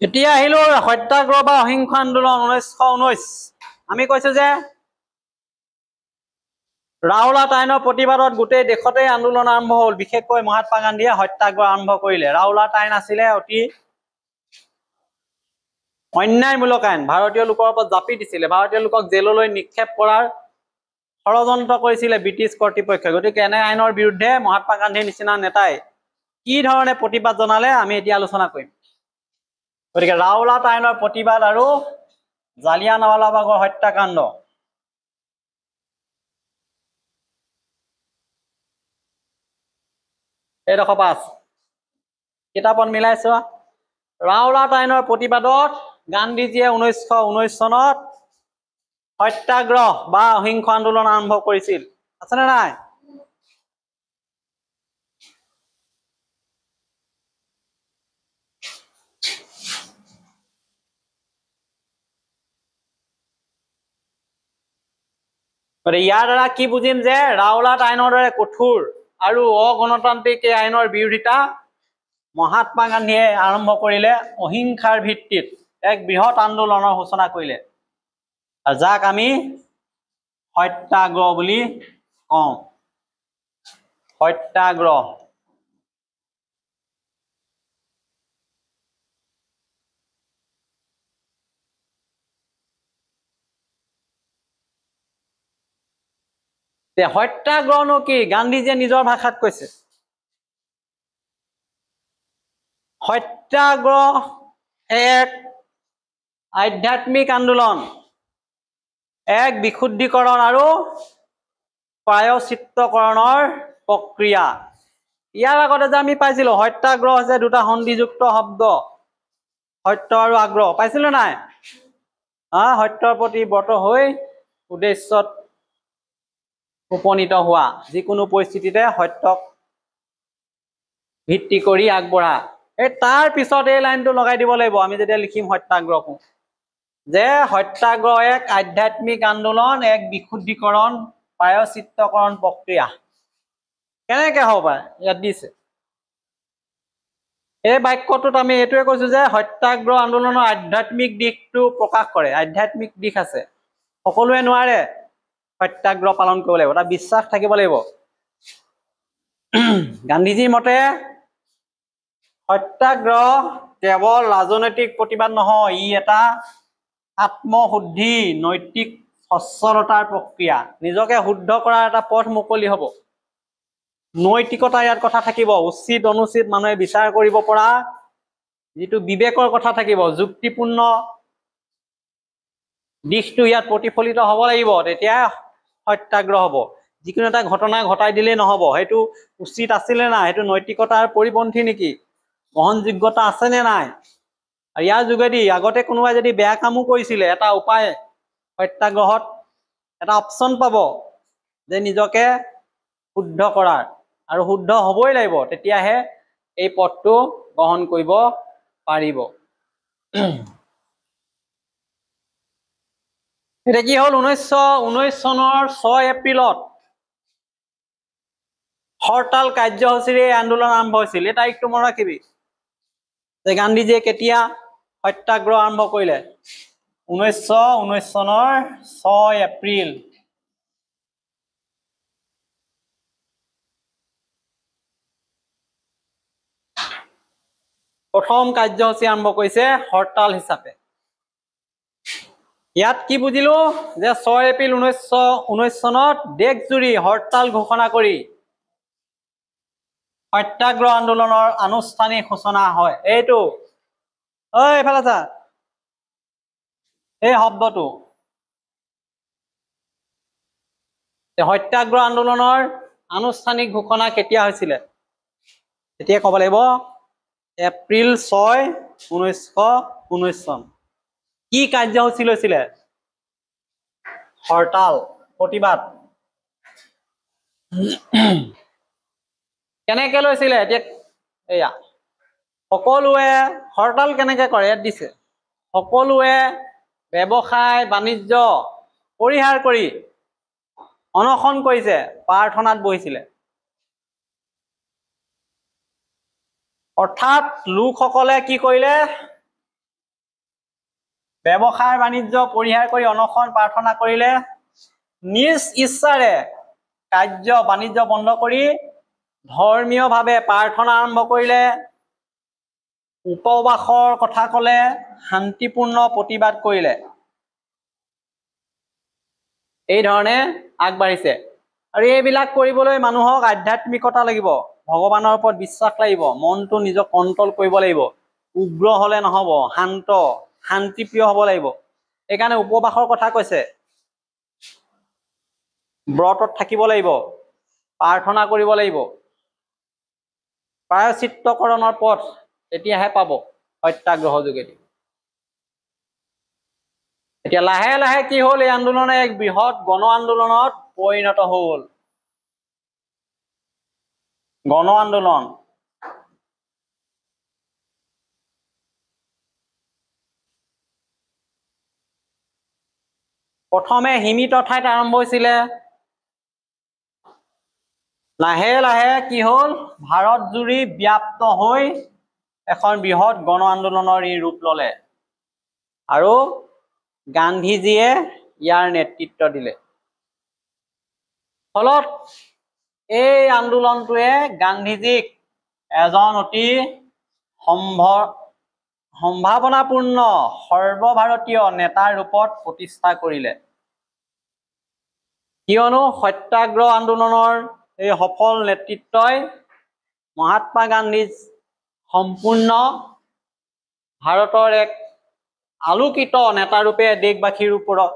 এতিয়া আহিলো সত্যাগ্ৰহ বা অহিংস আন্দোলন 1919। আমি কৈছো যে ৰাওলাট আইনৰ প্ৰতিবাদত গোটেই দেশতে আন্দোলন আৰম্ভ হ'ল। বিশেষকৈ মহাত্মা গান্ধীয়ে সত্যাগ্ৰহ আৰম্ভ কৰিলে। ৰাওলাট আইন আছিলে অতি অন্যায়মূলক আইন। ভাৰতীয় লোকৰ ওপৰত জাপি দিছিলে, ভাৰতীয় লোকক জেললৈ নিক্ষেপ কৰাৰ ষড়যন্ত্ৰ কৰিছিলে ব্ৰিটিছ কৰ্তৃপক্ষই। গতিকে এনে আইনৰ বিৰুদ্ধে মহাত্মা গান্ধীৰ নিচিনা নেতাই কি ধৰণে প্ৰতিবাদ জনালে আমি এতিয়া আলোচনা কৰিম। গতিকে ৰাওলাট আইনৰ প্ৰতিবাদ আৰু জালিয়ানৱালাবাগৰ হত্যাকাণ্ড। এইডোখৰ পৰা আছে কিতাপত মিলাইছো। ৰাওলাট আইনৰ প্ৰতিবাদত গান্ধীজীয়ে 1919 চনত সত্যাগ্ৰহ বা অহিংস আন্দোলন আৰম্ভ কৰিছিল। আছেনে নাই? ইয়াৰ দ্বাৰা কি বুজিম যে ৰাওলাট আইনৰ দৰে কঠোৰ আৰু অগণতান্ত্ৰিক এই আইনৰ বিৰোধিতা মহাত্মা গান্ধীয়ে আৰম্ভ কৰিলে অহিংসাৰ ভিত্তিত এক বৃহৎ আন্দোলনৰ সূচনা কৰিলে, যাক আমি সত্যাগ্ৰহ বুলি কওঁ। সত্যাগ্ৰহ। সত্যাগ্ৰহনো কি? গান্ধীজীয়ে নিজৰ ভাষাত কৈছে সত্যাগ্ৰহ এক আধ্যাত্মিক আন্দোলন, এক বিশুদ্ধিকৰণ আৰু প্ৰায়শ্চিত্তকৰণৰ প্ৰক্ৰিয়া। ইয়াৰ আগতে যে আমি পাইছিলো সত্যাগ্ৰহ হৈছে দুটা সন্ধিযুক্ত শব্দ, সত্য আৰু আগ্ৰহ। পাইছিলো নাই? সত্যৰ প্ৰতি ব্ৰত হৈ উদ্দেশ্যত উপনীত হোৱা, যিকোনো পৰিস্থিতিতে সত্যক ভিত্তি কৰি আগবঢ়া। এই তাৰ পিছত এই লাইনটো লগাই দিব লাগিব আমি যেতিয়া লিখিম সত্যাগ্ৰহ, যে সত্যাগ্ৰহ এক আধ্যাত্মিক আন্দোলন, এক বিশুদ্ধিকৰণ প্ৰায়শ্চিত্তকৰণ প্ৰক্ৰিয়া। কেনেকে হ'ব পাৰে? ইয়াত দিছে এই বাক্যটোত আমি এইটোৱে কৈছো যে সত্যাগ্ৰহ আন্দোলনৰ আধ্যাত্মিক দিশটো প্ৰকাশ কৰে। আধ্যাত্মিক দিশ আছে। সকলোৱে নোৱাৰে সত্যাগ্ৰহ পালন কৰিব লাগিব, এটা বিশ্বাস থাকিব লাগিব। গান্ধীজীৰ মতে সত্যাগ্ৰহ কেৱল ৰাজনৈতিক প্ৰতিবাদ নহয়, ই এটা আত্মশুদ্ধি, নৈতিক সচ্ছলতাৰ প্ৰক্ৰিয়া। নিজকে শুদ্ধ কৰাৰ এটা পথ মুকলি হ'ব। নৈতিকতা ইয়াত কথা থাকিব, উচিত অনুচিত মানুহে বিচাৰ কৰিব পৰা যিটো বিবেকৰ কথা থাকিব, যুক্তিপূৰ্ণ দিশটো ইয়াত প্ৰতিফলিত হ'ব লাগিব, তেতিয়া সত্যাগ্ৰহ হ'ব। যিকোনো এটা ঘটনা ঘটাই দিলেই নহ'ব, সেইটো উচিত আছিলে নাই, সেইটো নৈতিকতাৰ পৰিপন্থী নেকি, গ্ৰহণযোগ্যতা আছে নে নাই। আৰু ইয়াৰ যোগেদি আগতে কোনোবাই যদি বেয়া কামো কৰিছিলে, এটা উপায় সত্যাগ্ৰহত এটা অপশ্যন পাব যে নিজকে শুদ্ধ কৰাৰ, আৰু শুদ্ধ হ'বই লাগিব, তেতিয়াহে এই পথটো গ্ৰহণ কৰিব পাৰিব। এতিয়া কি হ'ল, 1919 চনৰ 6 এপ্ৰিলত হৰতাল কাৰ্যসূচীৰে আন্দোলন আৰম্ভ হৈছিল। এই তাৰিখটো মনত ৰাখিবি যে গান্ধীজীয়ে কেতিয়া সত্যাগ্ৰহ আৰম্ভ কৰিলে। 1919 চনৰ 6 এপ্ৰিল। প্ৰথম কাৰ্যসূচী আৰম্ভ কৰিছে হৰতাল হিচাপে। ইয়াত কি বুজিলো যে 6 এপ্ৰিল 1919 চনত দেশজুৰি হৰতাল ঘোষণা কৰি সত্যাগ্ৰহ আন্দোলনৰ আনুষ্ঠানিক সূচনা হয়। এইটো এইফালে চা, এই শব্দটো সত্যাগ্ৰহ আন্দোলনৰ আনুষ্ঠানিক ঘোষণা কেতিয়া হৈছিলে? তেতিয়া ক'ব লাগিব এপ্ৰিল 6, 1919 চন। কি কাৰ্যসূচী লৈছিলে? হৰতাল, প্ৰতিবাদ। কেনেকে লৈছিলে? এতিয়া এয়া সকলোৱে হৰতাল কেনেকে কৰে, ইয়াত দিছে। সকলোৱে ব্যৱসায় বাণিজ্য পৰিহাৰ কৰি অনশন কৰিছে, প্ৰাৰ্থনাত বহিছিলে। অৰ্থাৎ লোকসকলে কি কৰিলে? ব্যৱসায় বাণিজ্য পৰিহাৰ কৰি অনশন প্ৰাৰ্থনা কৰিলে, নিজ ইচ্ছাৰে কাৰ্য বাণিজ্য বন্ধ কৰি ধৰ্মীয়ভাৱে প্ৰাৰ্থনা আৰম্ভ কৰিলে, উপবাসৰ কথা ক'লে, শান্তিপূৰ্ণ প্ৰতিবাদ কৰিলে, এই ধৰণে আগবাঢ়িছে। আৰু এইবিলাক কৰিবলৈ মানুহক আধ্যাত্মিকতা লাগিব, ভগৱানৰ ওপৰত বিশ্বাস লাগিব, মনটো নিজক কণ্ট্ৰল কৰিব লাগিব, উগ্ৰ হলে নহব, শান্ত শান্তিপ্ৰিয় হব লাগিব। এইকাৰণে উপবাসৰ কথা কৈছে, ব্ৰতত থাকিব লাগিব, প্ৰাৰ্থনা কৰিব লাগিব, প্ৰায়শ্চিত্তকৰণৰ পথ তেতিয়াহে পাব সত্যাগ্ৰহ যোগেদি। এতিয়া লাহে লাহে কি হল, এই আন্দোলনে এক বৃহৎ গণ আন্দোলনত পৰিণত হল। গণ আন্দোলন। প্ৰথমে সীমিত ঠাইত আৰম্ভ হৈছিলে, লাহে লাহে কি হল, ভাৰত জুৰি ব্যাপ্ত হৈ এখন বৃহৎ গণ আন্দোলনৰ ই ৰূপ ললে। আৰু গান্ধীজীয়ে ইয়াৰ নেতৃত্ব দিলে। ফলত এই আন্দোলনটোৱে গান্ধীজীক এজন অতি সম্ভাৱনাপূৰ্ণ সৰ্বভাৰতীয় নেতাৰ ৰূপত প্ৰতিষ্ঠা কৰিলে। কিয়নো সত্যাগ্ৰহ আন্দোলনৰ এই সফল নেতৃত্বই মহাত্মা গান্ধীৰ সম্পূৰ্ণ ভাৰতৰ এক আলোকিত নেতাৰূপে দেশবাসীৰ ওপৰত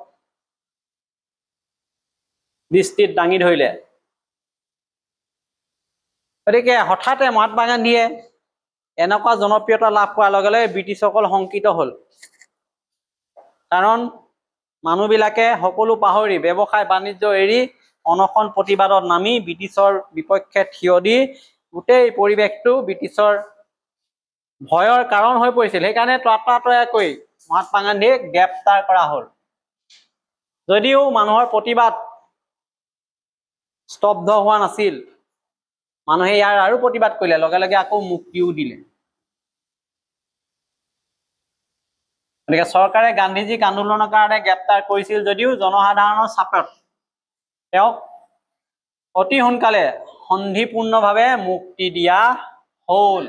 দৃষ্টিত দাঙি ধৰিলে। গতিকে হঠাতে মহাত্মা গান্ধীয়ে এনেকুৱা জনপ্ৰিয়তা লাভ কৰাৰ লগে লগে ব্ৰিটিছসকল শংকিত হল। কাৰণ মানুহবিলাকে সকলো পাহৰি ব্যৱসায় বাণিজ্য এৰি অনশন প্ৰতিবাদত নামি ব্ৰিটিছৰ বিপক্ষে থিয় দি গোটেই পৰিৱেশটো ব্ৰিটিছৰ ভয়ৰ কাৰণ হৈ পৰিছিল। সেইকাৰণে ততাতৈয়াকৈ মহাত্মা গান্ধীক গ্ৰেপ্তাৰ কৰা হল। যদিও মানুহৰ প্ৰতিবাদ স্তব্ধ হোৱা নাছিল, মানুহে ইয়াৰ আৰু প্ৰতিবাদ কৰিলে, লগে লগে আকৌ মুক্তিও দিলে। গতিকে চৰকাৰে গান্ধীজীক আন্দোলনৰ কাৰণে গ্ৰেপ্তাৰ কৰিছিল যদিও জনসাধাৰণৰ চাপত তেওঁক অতি সোনকালে সন্ধিপূৰ্ণভাৱে মুক্তি দিয়া হল।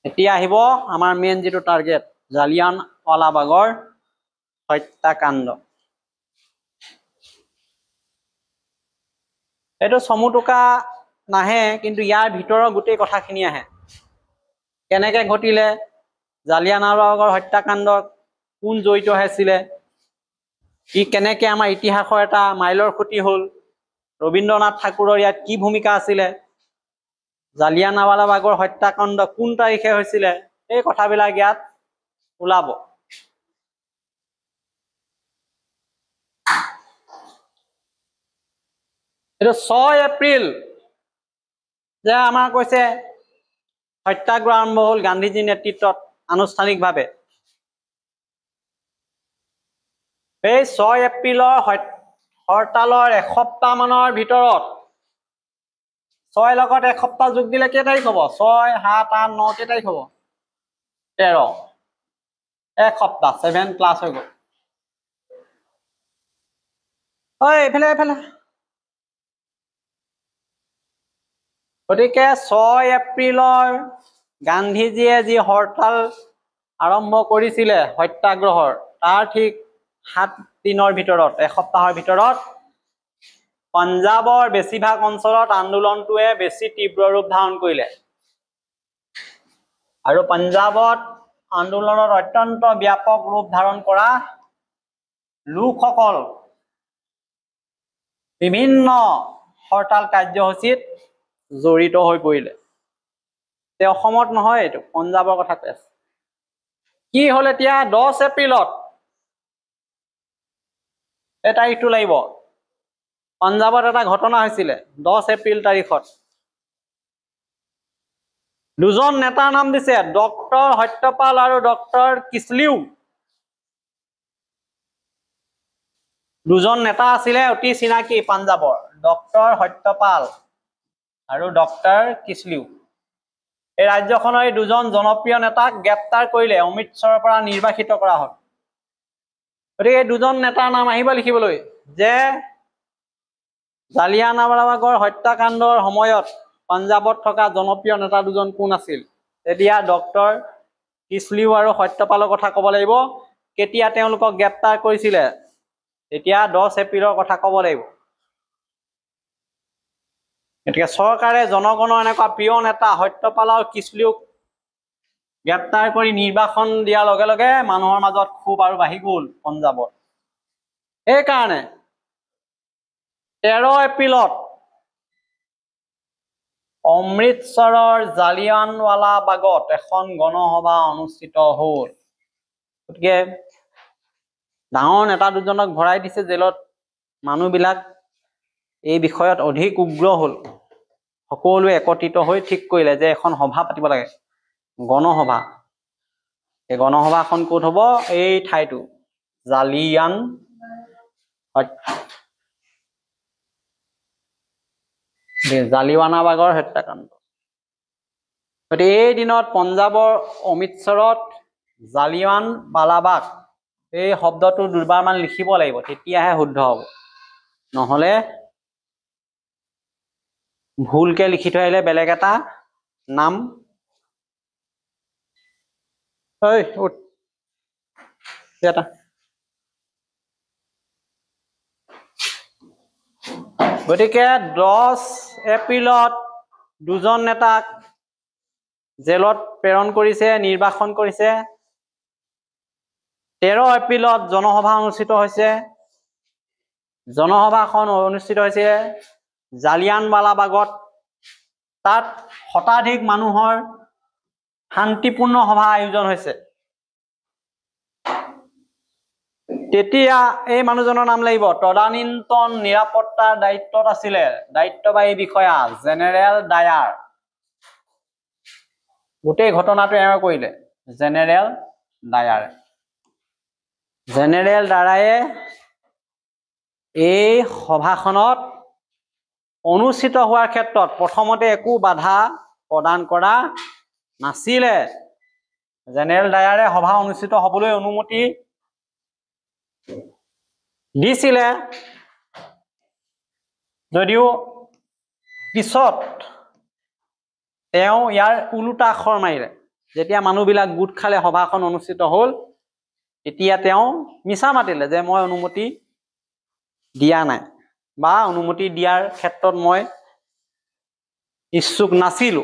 এতিয়া আহিব আমাৰ মেইন যিটো টাৰ্গেট, জালিয়ানৱালাবাগৰ হত্যাকাণ্ড। এইটো চমু টোকা নাহে, কিন্তু ইয়াৰ ভিতৰৰ গোটেই কথাখিনি আহে। কেনেকে ঘটিলে জালিয়ানৱালাবাগৰ হত্যাকাণ্ড, কোন জড়িত হৈছিলে, ই কেনেকে আমাৰ ইতিহাসৰ এটা মাইলৰ খুঁটি হল, ৰবীন্দ্ৰনাথ ঠাকুৰৰ ইয়াত কি ভূমিকা আছিলে, জালিয়ানৱালাবাগৰ হত্যাকাণ্ড কোন তাৰিখে হৈছিলে, এই কথাবিলাক ইয়াত ওলাব। এইটো 6 এপ্ৰিল যে আমাৰ কৈছে সত্যাগ্ৰহ আৰম্ভ হল গান্ধীজীৰ নেতৃত্বত আনুষ্ঠানিকভাৱে। এই 6 এপ্ৰিলৰ হৰতালৰ এসপ্তাহ মানৰ ভিতৰত, 6 লগত এসপ্তাহ যোগ দিলে কেই তাৰিখ হব? 6, 7, 8, 9 কেই তাৰিখ হব? 13। এসপ্তাহ 7+ হৈ গল। এইফালে গতিকে 6 এপ্ৰিলৰ গান্ধীজীয়ে যি হৰতাল আৰম্ভ কৰিছিলে সত্যাগ্ৰহৰ, তাৰ ঠিক 7 দিনৰ ভিতৰত, এসপ্তাহৰ ভিতৰত পঞ্জাবৰ বেছিভাগ অঞ্চলত আন্দোলনটোৱে বেছি তীব্ৰ ৰূপ ধাৰণ কৰিলে। আৰু পঞ্জাবত আন্দোলনত অত্যন্ত ব্যাপক ৰূপ ধাৰণ কৰা লোকসকল বিভিন্ন হৰতাল কাৰ্যসূচীত জড়িত হৈ পৰিলে। অসমত নহয়, এইটো পঞ্জাবৰ কথা কৈ আছে। কি হল এতিয়া 10 এপ্ৰিলত, এই তাৰিখটো লাগিব, পঞ্জাবত এটা ঘটনা হৈছিলে 10 এপ্ৰিল তাৰিখত। দুজন নেতাৰ নাম দিছে, ডক্টৰ সত্যপাল আৰু ডক্টৰ কিচলিউ। দুজন নেতা আছিলে অতি চিনাকি পাঞ্জাবৰ, ডক্টৰ সত্যপাল আৰু ডক্টৰ কিচলিউ। এই ৰাজ্যখনৰ এই দুজন জনপ্ৰিয় নেতাক গ্ৰেপ্তাৰ কৰিলে অমৃতসৰৰ পৰা নিৰ্বাসিত কৰা হ'ল গতিকে এই দুজন নেতাৰ নাম আহিব লিখিবলৈ যে জালিয়ানৱালাবাগৰ হত্যাকাণ্ডৰ সময়ত পাঞ্জাৱত থকা জনপ্ৰিয় নেতা দুজন কোন আছিল এতিয়া ডক্টৰ কিছলিউ আৰু সত্যপালৰ কথা ক'ব লাগিব কেতিয়া তেওঁলোকক গ্ৰেপ্তাৰ কৰিছিলে এতিয়া 10 এপ্ৰিলৰ কথা ক'ব লাগিব গতিকে চৰকাৰে জনগণৰ এনেকুৱা প্ৰিয় নেতা সত্যপাল আৰু কিছলিউক গ্ৰেপ্তাৰ কৰি নিৰ্বাসন দিয়াৰ লগে লগে মানুহৰ মাজত ক্ষোভ আৰু বাঢ়ি গ'ল পাঞ্জাৱত সেইকাৰণে 13 এপ্ৰিলত অমৃতসৰৰ জালিয়ানৱালাবাগত এখন গণসভা অনুষ্ঠিত হ'ল গতিকে ডাঙৰ নেতা দুজনক ভৰাই দিছে জেলত মানুহবিলাক এই বিষয়ত অধিক উগ্ৰ হ'ল সকলোৱে একত্ৰিত হৈ ঠিক কৰিলে যে এখন সভা পাতিব লাগে গণসভা এই গণসভাখন ক'ত হ'ব এই ঠাইটো জালিয়ানৱালাবাগৰ হত্যাকাণ্ড গতিকে এই দিনত পাঞ্জাৱৰ অমৃতসৰত জালিয়ানৱালাবাগ এই শব্দটো দুবাৰমান লিখিব লাগিব তেতিয়াহে শুদ্ধ হ'ব নহ'লে ভুলকে লিখি থৈ আহিলে বেলেগ এটা নাম গতিকে 10 এপ্ৰিলত দুজন নেতাক জেলত প্ৰেৰণ কৰিছে নিৰ্বাসন কৰিছে 13 এপ্ৰিলত জনসভা অনুষ্ঠিত হৈছে জনসভাখন অনুষ্ঠিত হৈছে জালিয়ানৱালাবাগত তাত শতাধিক মানুহৰ শান্তিপূৰ্ণ সভা আয়োজন হৈছে তেতিয়া এই মানুহজনৰ নাম লাগিব তদানীন্তন নিৰাপত্তাৰ দায়িত্বত আছিলে দায়িত্ববাহী বিষয়া জেনেৰেল ডায়াৰ গোটেই ঘটনাটো এওঁ কৰিলে জেনেৰেল ডায়াৰে এই সভাখনত অনুষ্ঠিত হোৱাৰ ক্ষেত্ৰত প্ৰথমতে একো বাধা প্ৰদান কৰা নাছিলে জেনেৰেল ডায়াৰে সভা অনুষ্ঠিত হ'বলৈ অনুমতি দিছিলে যদিও পিছত তেওঁ ইয়াৰ উলোটা আখৰ মাৰিলে যেতিয়া মানুহবিলাক গোট খালে সভাখন অনুষ্ঠিত হ'ল তেতিয়া তেওঁ মিছা মাতিলে যে মই অনুমতি দিয়া নাই বা অনুমতি দিয়াৰ ক্ষেত্ৰত মই ইচ্ছুক নাছিলো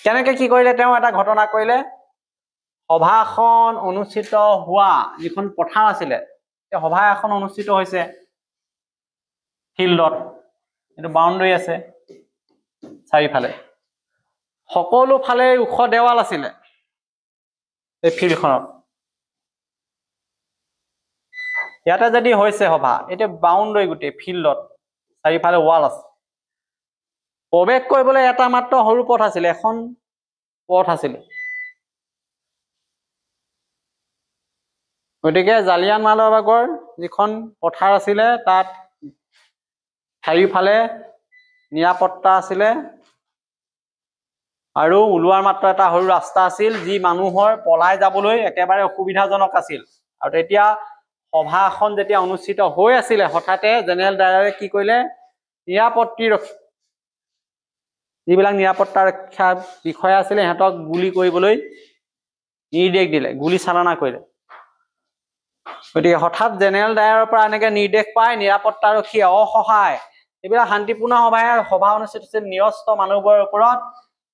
কেনেকৈ কি কৰিলে তেওঁ এটা ঘটনা কৰিলে সভাখন অনুষ্ঠিত হোৱা যিখন পথাৰ আছিলে এই সভা এখন অনুষ্ঠিত হৈছে ফিল্ডত এইটো বাউণ্ডাৰী আছে চাৰিফালে সকলো ফালে ওখ দেৱাল আছিলে এই ফিল্ডখনত ইয়াতে যদি হৈছে সভা এটা বাউণ্ডাৰী গোটেই ফিল্ডত চাৰিফালে ৱাল আছে প্ৰৱেশ কৰিবলৈ এটা মাত্ৰ সৰু পথ আছিলে এখন পথ আছিলে গতিকে জালিয়ানৱালাবাগৰ যিখন পথাৰ আছিলে তাত চাৰিওফালে নিৰাপত্তা আছিলে আৰু ওলোৱাৰ মাত্ৰ এটা সৰু ৰাস্তা আছিল যি মানুহৰ পলাই যাবলৈ একেবাৰে অসুবিধাজনক আছিল আৰু তেতিয়া সভাখন যেতিয়া অনুষ্ঠিত হৈ আছিলে হঠাতে জেনেৰেল ডায়াৰে কি কৰিলে যিবিলাক নিৰাপত্তা ৰক্ষা বিষয়া আছিলে সিহঁতক গুলি কৰিবলৈ নিৰ্দেশ দিলে গুলি চালনা কৰিলে গতিকে হঠাৎ জেনেৰেল ডায়াৰৰ পৰা এনেকে নিৰ্দেশ পায় নিৰাপত্তাৰক্ষী অসহায় এইবিলাক শান্তিপূৰ্ণ সভা অনুষ্ঠিত হৈছিল নিৰস্ত মানুহবোৰৰ ওপৰত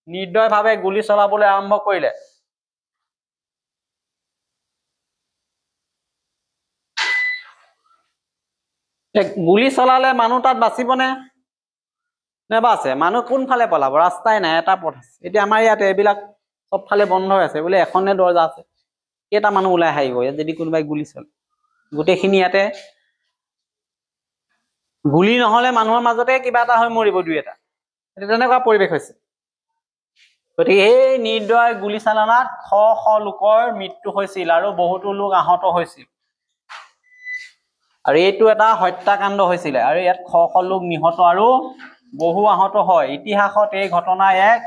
নিৰ্দয়ভাৱে গুলি চলাবলৈ আৰম্ভ কৰিলে গুলি চলালে মানুহ তাত বাচিবনে নেবাচে মানুহ কোনফালে পলাব ৰাস্তাই নাই এটা পথ আছে এতিয়া আমাৰ ইয়াতে এইবিলাক চবফালে বন্ধ হৈ আছে বোলে এখনে দৰজা আছে কেইটা মানুহ ওলাই আহিব ইয়াত যদি কোনোবাই গুলি চলে গোটেইখিনি ইয়াতে গুলি নহলে মানুহৰ মাজতে কিবা এটা হৈ মৰিব দুই এটা তেনেকুৱা পৰিৱেশ হৈছে গতিকে এই নিৰ্দয় গুলি চালনাত শ শ লোকৰ মৃত্যু হৈছিল আৰু বহুতো লোক আহত হৈছিল আৰু এইটো এটা হত্যাকাণ্ড হৈছিলে আৰু ইয়াত শ শ লোক নিহত আৰু বহু আহত হয় ইতিহাসত এই ঘটনা এক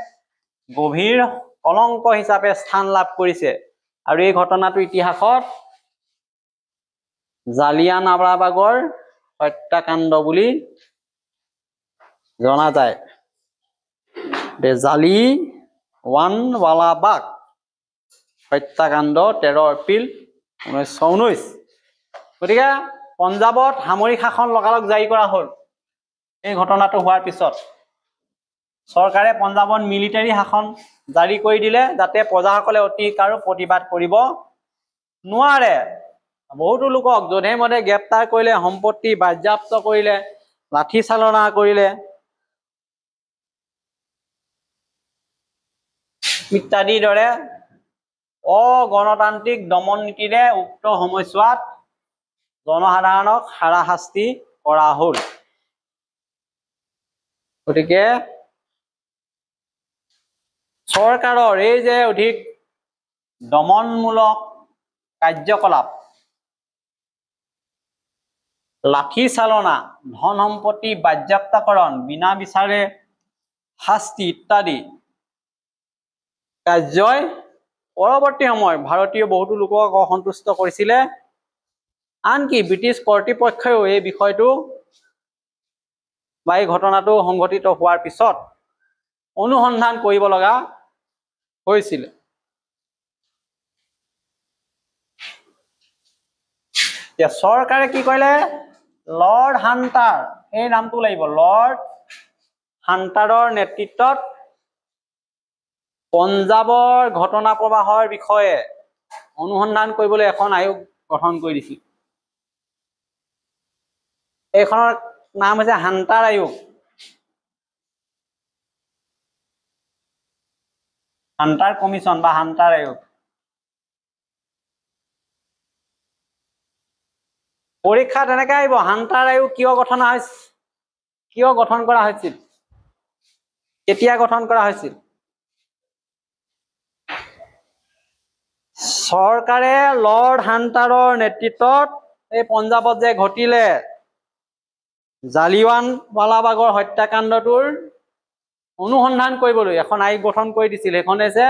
গভীৰ কলংক হিচাপে স্থান লাভ কৰিছে আৰু এই ঘটনাটো ইতিহাসত জালিয়ানৱালাবাগৰ হত্যাকাণ্ড বুলি জনা যায়। জালিয়ানৱালাবাগ হত্যাকাণ্ড 13 এপ্ৰিল 1919। গতিকে পঞ্জাৱত সামৰিক শাসন লগালগ জাৰি কৰা হ'ল। এই ঘটনাটো হোৱাৰ পিছত চৰকাৰে পঞ্জাৱত মিলিটাৰী শাসন জাৰি কৰি দিলে, যাতে প্ৰজাসকলে অতি কাৰো প্ৰতিবাদ কৰিব নোৱাৰে। বহুতো লোকক যধে মধে গ্ৰেপ্তাৰ কৰিলে, সম্পত্তি বাজেয়াপ্ত কৰিলে, লাঠি চালনা কৰিলে ইত্যাদিৰ দৰে অগণতান্ত্ৰিক দমন নীতিৰে উক্ত সময়ছোৱাত জনসাধাৰণক হাৰাশাস্তি কৰা হ'ল। গতিকে চৰকাৰৰ এই যে অধিক দমনমূলক কাৰ্যকলাপ, লাঠি চালনা, ধন সম্পত্তি বাজেয়াপ্তকৰণ, বিনা বিচাৰে শাস্তি ইত্যাদি কাৰ্যই পৰৱৰ্তী সময়ত ভাৰতীয় বহুতো লোকক অসন্তুষ্ট কৰিছিলে। আনকি ব্ৰিটিছ কৰ্তৃপক্ষও এই বিষয়টো বা এই ঘটনাটো সংঘটিত হোৱাৰ পিছত অনুসন্ধান কৰিব লগা হৈছিল। চৰকাৰে কি কৰিলে, লৰ্ড হাণ্টাৰ, এই নামটো লাগিব, লৰ্ড হাণ্টাৰৰ নেতৃত্বত পঞ্জাৱৰ ঘটনা প্ৰবাহৰ বিষয়ে অনুসন্ধান কৰিবলৈ এখন আয়োগ গঠন কৰি দিছিল। এইখনৰ নাম হৈছে হাণ্টাৰ আয়োগ। হাণ্টাৰ কমিশ্যন বা হাণ্টাৰ আয়োগ। পৰীক্ষা তেনেকে আহিব, হাণ্টাৰ আয়োগ কিয় গঠন কৰা হৈছিল, কেতিয়া গঠন কৰা হৈছিল? চৰকাৰে লৰ্ড হাণ্টাৰৰ নেতৃত্বত এই পঞ্জাৱত যে ঘটিলে জালিয়ানৱালাবাগৰ হত্যাকাণ্ডটোৰ অনুসন্ধান কৰিবলৈ এখন আয়োগ গঠন কৰি দিছিল। সেইখন হৈছে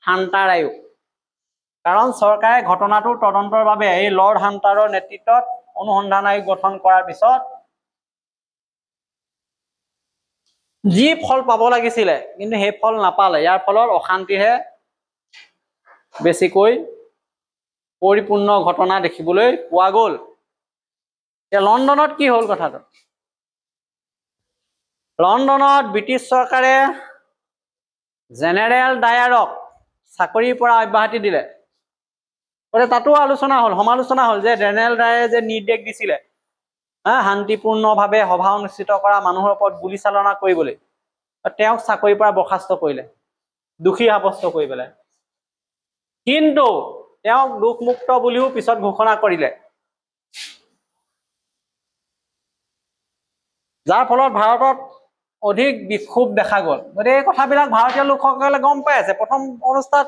হাণ্টাৰ আয়োগ। কাৰণ চৰকাৰে ঘটনাটোৰ তদন্তৰ বাবে এই লৰ্ড হাণ্টাৰৰ নেতৃত্বত অনুসন্ধান আয়োগ গঠন কৰাৰ পিছত যি ফল পাব লাগিছিলে কিন্তু সেই ফল নাপালে। ইয়াৰ ফলত অশান্তিহে বেছিকৈ পৰিপূৰ্ণ ঘটনা দেখিবলৈ পোৱা গ'ল। লণ্ডনত কি হ'ল কথাটো? লণ্ডনত ব্ৰিটিছ চৰকাৰে জেনেৰেল ডায়াৰক চাকৰিৰ পৰা অব্যাহতি দিলে। তাতো আলোচনা হ'ল, সমালোচনা হ'ল যে জেনেৰেল ডায়াৰে যে নিৰ্দেশ দিছিলে শান্তিপূৰ্ণভাৱে সভা অনুষ্ঠিত কৰা মানুহৰ ওপৰত গুলী চালনা কৰিবলৈ, তেওঁক চাকৰিৰ পৰা বৰ্খাস্ত কৰিলে, দোষী সাব্যস্ত কৰি পেলাই। কিন্তু তেওঁক দোষমুক্ত বুলিও পিছত ঘোষণা কৰিলে, যাৰ ফলত ভাৰতত অধিক বিক্ষোভ দেখা গ'ল। গতিকে এই কথাবিলাক ভাৰতীয় লোকসকলে গম পাই আছে। প্ৰথম অৱস্থাত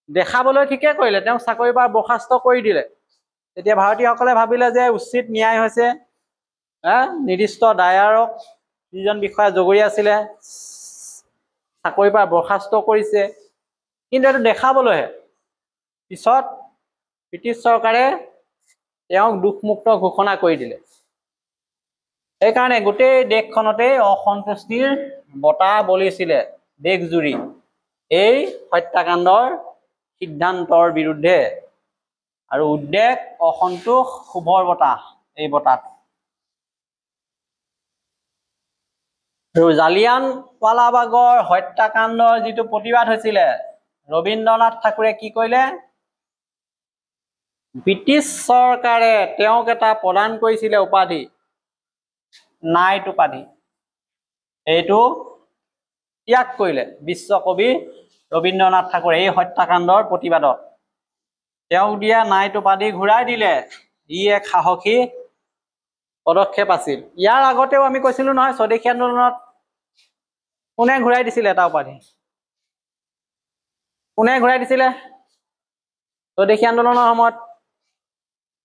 দেখাবলৈ ঠিকে কৰিলে, তেওঁক চাকৰিৰ পৰা বৰ্খাস্ত কৰি দিলে। তেতিয়া ভাৰতীয়সকলে ভাবিলে যে উচিত ন্যায় হৈছে, নিৰ্দিষ্ট ডায়াৰক যিজন বিষয়া জগৰীয়া আছিলে চাকৰিৰ পৰা বৰ্খাস্ত কৰিছে, কিন্তু এইটো দেখাবলৈহে। পিছত ব্ৰিটিছ চৰকাৰে তেওঁক দোষমুক্ত ঘোষণা কৰি দিলে। সেইকাৰণে গোটেই দেশখনতে অসন্তুষ্টিৰ বতাহ বলিছিলে দেশজুৰি এই হত্যাকাণ্ডৰ সিদ্ধান্তৰ বিৰুদ্ধে, আৰু উদ্বেগ, অসন্তোষ, ক্ষোভৰ বতাহ, এই বতাহটো। আৰু জালিয়ানৱালাবাগৰ হত্যাকাণ্ডৰ যিটো প্ৰতিবাদ হৈছিলে, ৰবীন্দ্ৰনাথ ঠাকুৰে কি কৰিলে, ব্ৰিটিছ চৰকাৰে তেওঁক এটা প্ৰদান কৰিছিলে উপাধি, নাইট উপাধি, এইটো ত্যাগ কৰিলে বিশ্বকবি ৰবীন্দ্ৰনাথ ঠাকুৰে এই হত্যাকাণ্ডৰ প্ৰতিবাদত। তেওঁক দিয়া নাইট উপাধি ঘূৰাই দিলে। ই এক সাহসী পদক্ষেপ আছিল। ইয়াৰ আগতেও আমি কৈছিলো নহয়, স্বদেশী আন্দোলনত কোনে ঘূৰাই দিছিলে এটা উপাধি? কোনে ঘূৰাই দিছিলে স্বদেশী আন্দোলনৰ সময়ত?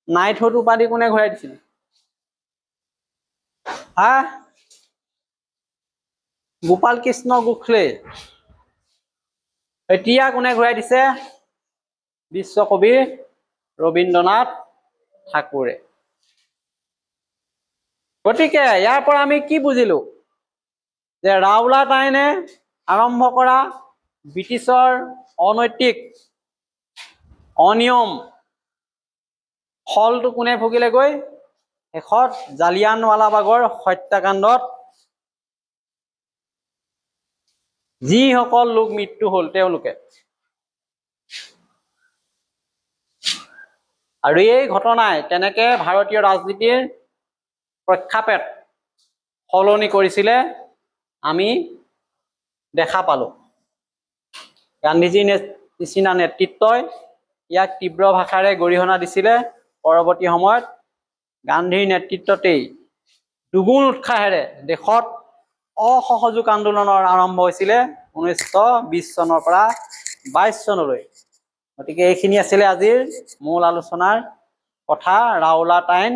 নাইটহুড উপাধি কোনে ঘূৰাই দিছিলে? গোপাল কৃষ্ণ গোখলে। এতিয়া কোনে ঘূৰাই দিছে? বিশ্বকবি ৰবীন্দ্ৰনাথ ঠাকুৰে। গতিকে ইয়াৰ পৰা আমি কি বুজিলো? যে ৰাওলাট আইনে আৰম্ভ কৰা ব্ৰিটিছৰ অনৈতিক অনিয়ম ফলটো কোনে ভুগিলেগৈ? শেষত জালিয়ানৱালাবাগৰ হত্যাকাণ্ডত যিসকল লোক মৃত্যু হ'ল তেওঁলোকে। আৰু এই ঘটনাই তেনেকে ভাৰতীয় ৰাজনীতিৰ প্ৰেক্ষাপট সলনি কৰিছিলে আমি দেখা পালো। গান্ধীজীৰ নিচিনা নেতৃত্বই ইয়াক তীব্ৰ ভাষাৰে গৰিহণা দিছিলে। পৰৱৰ্তী সময়ত গান্ধীৰ নেতৃত্বতেই দুগুণ উৎসাহেৰে দেশত অসহযোগ আন্দোলনৰ আৰম্ভ হৈছিলে 1920 চনৰ পৰা 22 চনলৈ। গতিকে এইখিনি আছিলে আজিৰ মূল আলোচনাৰ কথা। ৰাওলাট আইন,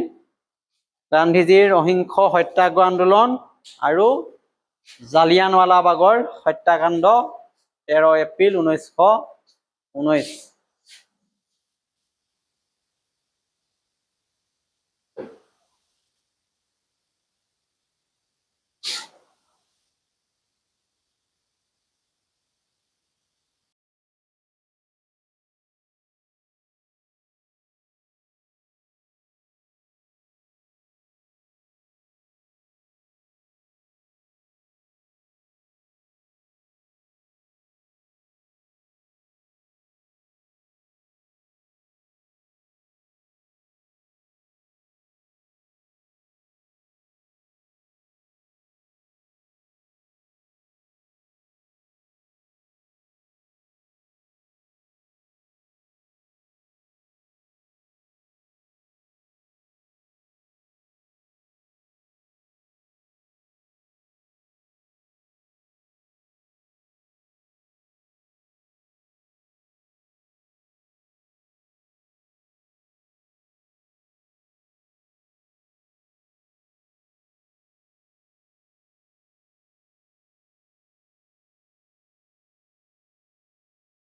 গান্ধীজীৰ অহিংস সত্যাগ্ৰহ আন্দোলন আৰু জালিয়ানৱালাবাগৰ হত্যাকাণ্ড 13 এপ্ৰিল 1919।